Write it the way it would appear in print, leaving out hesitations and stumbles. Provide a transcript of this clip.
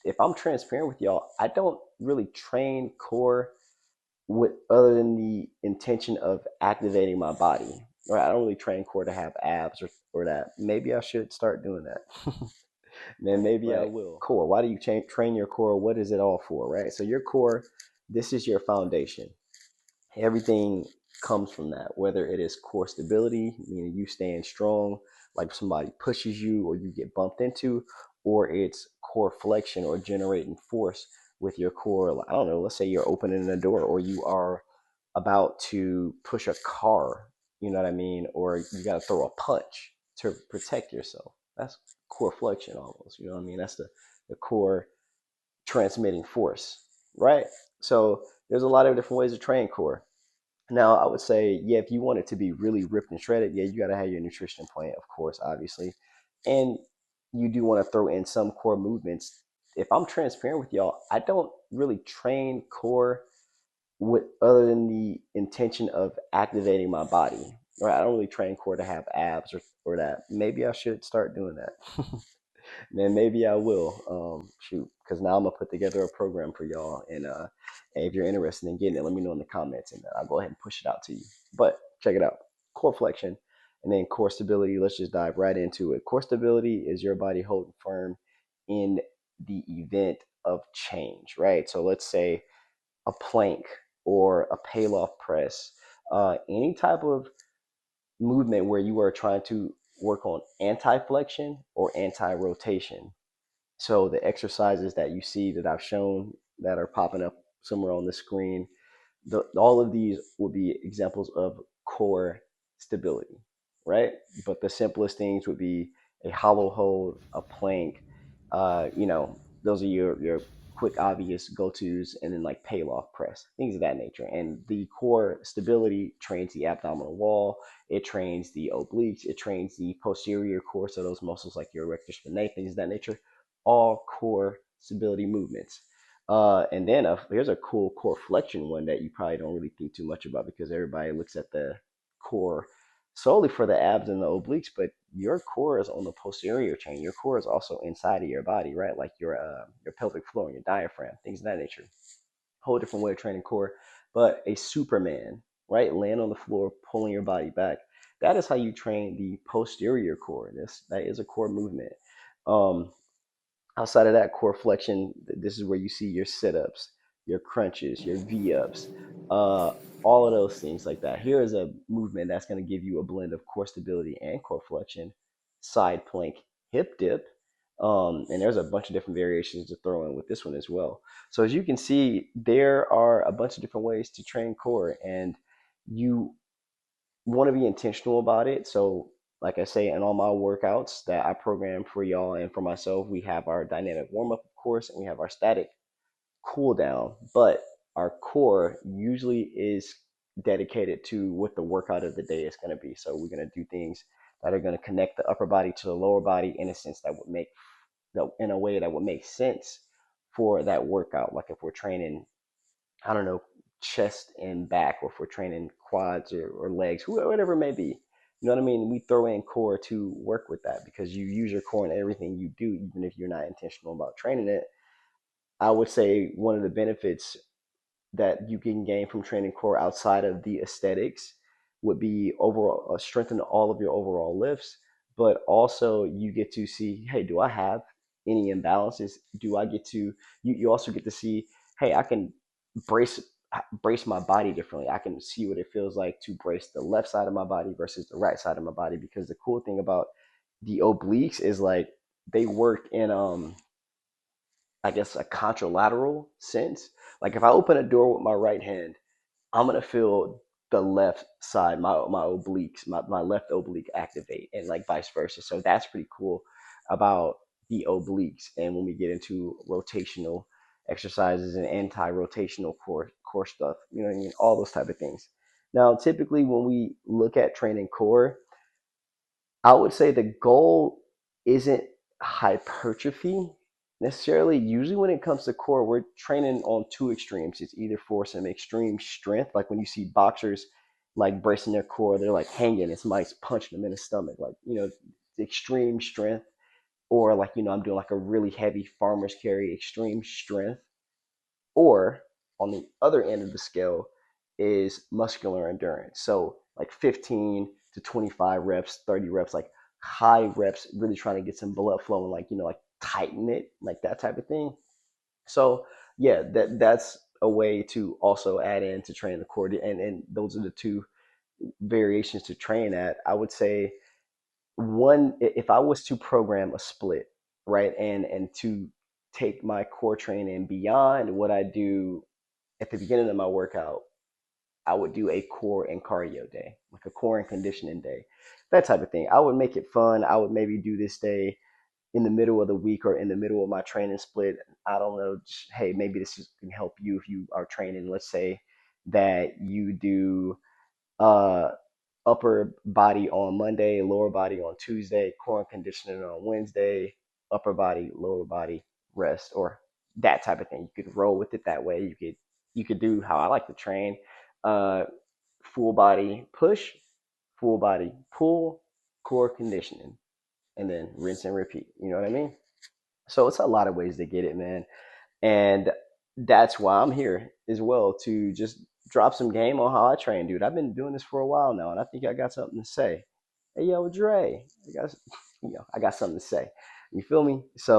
if I'm transparent with y'all, I don't really train core with other than the intention of activating my body. Right? I don't really train core to have abs or that. Maybe I should start doing that. Man, maybe I will. Core. Why do you train your core? What is it all for? Right. So your core, this is your foundation. Everything comes from that, whether it is core stability, meaning you stand strong, like somebody pushes you or you get bumped into, or it's core flexion or generating force with your core. I don't know, let's say you're opening a door or you are about to push a car, you know what I mean? Or you got to throw a punch to protect yourself. That's core flexion almost, you know what I mean? That's the core transmitting force, right? So there's a lot of different ways to train core. Now, I would say, yeah, if you want it to be really ripped and shredded, yeah, you got to have your nutrition plan, of course, obviously. And you do want to throw in some core movements. If I'm transparent with y'all, I don't really train core with other than the intention of activating my body. Right? I don't really train core to have abs or that. Maybe I should start doing that. Man, maybe I will. Shoot, because now I'm gonna put together a program for y'all, and if you're interested in getting it, let me know in the comments, and I'll go ahead and push it out to you. But check it out: core flexion, and then core stability. Let's just dive right into it. Core stability is your body holding firm in the event of change, right? So let's say a plank or a payloft press, any type of movement where you are trying to work on anti-flexion or anti-rotation. So the exercises that you see that I've shown that are popping up somewhere on the screen, all of these will be examples of core stability, right? But the simplest things would be a hollow hold, a plank. Those are your quick, obvious go-tos, and then like payloft press, things of that nature. And the core stability trains the abdominal wall. It trains the obliques. It trains the posterior core, so those muscles like your erector spinae, things of that nature. All core stability movements. And then here's a cool core flexion one that you probably don't really think too much about because everybody looks at the core solely for the abs and the obliques, but your core is on the posterior chain. Your core is also inside of your body, right? Like your pelvic floor and your diaphragm, things of that nature. Whole different way of training core. But a Superman, right? Laying on the floor, pulling your body back. That is how you train the posterior core. That is a core movement. Um, Outside of that core flexion, this is where you see your sit-ups, your crunches, your V-ups, uh, all of those things like that. Here is a movement that's going to give you a blend of core stability and core flexion, side plank, hip dip, and there's a bunch of different variations to throw in with this one as well. So as you can see, there are a bunch of different ways to train core, and you want to be intentional about it. So, like I say, in all my workouts that I program for y'all and for myself, we have our dynamic warm up, of course, and we have our static cool down. But our core usually is dedicated to what the workout of the day is going to be. So, we're going to do things that are going to connect the upper body to the lower body in a sense that would make in a way that would make sense for that workout. Like if we're training, I don't know, chest and back, or if we're training quads or legs, whatever it may be. You know what I mean? We throw in core to work with that because you use your core in everything you do, even if you're not intentional about training it. I would say one of the benefits that you can gain from training core outside of the aesthetics would be overall strengthen all of your overall lifts, but also you get to see, hey, do I have any imbalances? Do I get to you also get to see, hey, I can brace brace my body differently. I can see what it feels like to brace the left side of my body versus the right side of my body because the cool thing about the obliques is like they work in I guess a contralateral sense. Like if I open a door with my right hand, I'm gonna feel the left side, my obliques, my left oblique activate, and like vice versa. So that's pretty cool about the obliques. And when we get into rotational exercises and anti-rotational core stuff, you know what I mean, all those type of things. Now, typically when we look at training core, I would say the goal isn't hypertrophy necessarily. Usually, when it comes to core, we're training on two extremes. It's either for some extreme strength, like when you see boxers like bracing their core, they're like hanging, and somebody's punching them in the stomach, like extreme strength. or like I'm doing like a really heavy farmer's carry, extreme strength, or on the other end of the scale is muscular endurance. So like 15 to 25 reps, 30 reps, like high reps, really trying to get some blood flowing, like like tighten it, like that type of thing. So yeah, that's a way to also add in to train the core, and those are the two variations to train at. I would say one, if I was to program a split, right, and to take my core training beyond what I do at the beginning of my workout, I would do a core and cardio day, like a core and conditioning day, that type of thing. I would make it fun. I would maybe do this day in the middle of the week or in the middle of my training split. I don't know. Just, hey, maybe can help you if you are training. Let's say that you do uh, upper body on Monday, lower body on Tuesday, core and conditioning on Wednesday, upper body, lower body rest, or that type of thing. You could roll with it that way. You could do how I like to train, uh, full body push, full body pull, core conditioning, and then rinse and repeat. You know what I mean? So it's a lot of ways to get it, man. And that's why I'm here as well, to just drop some game on how I train, dude. I've been doing this for a while now, and I think I got something to say. Hey, yo, Dre, I got something to say. You feel me? So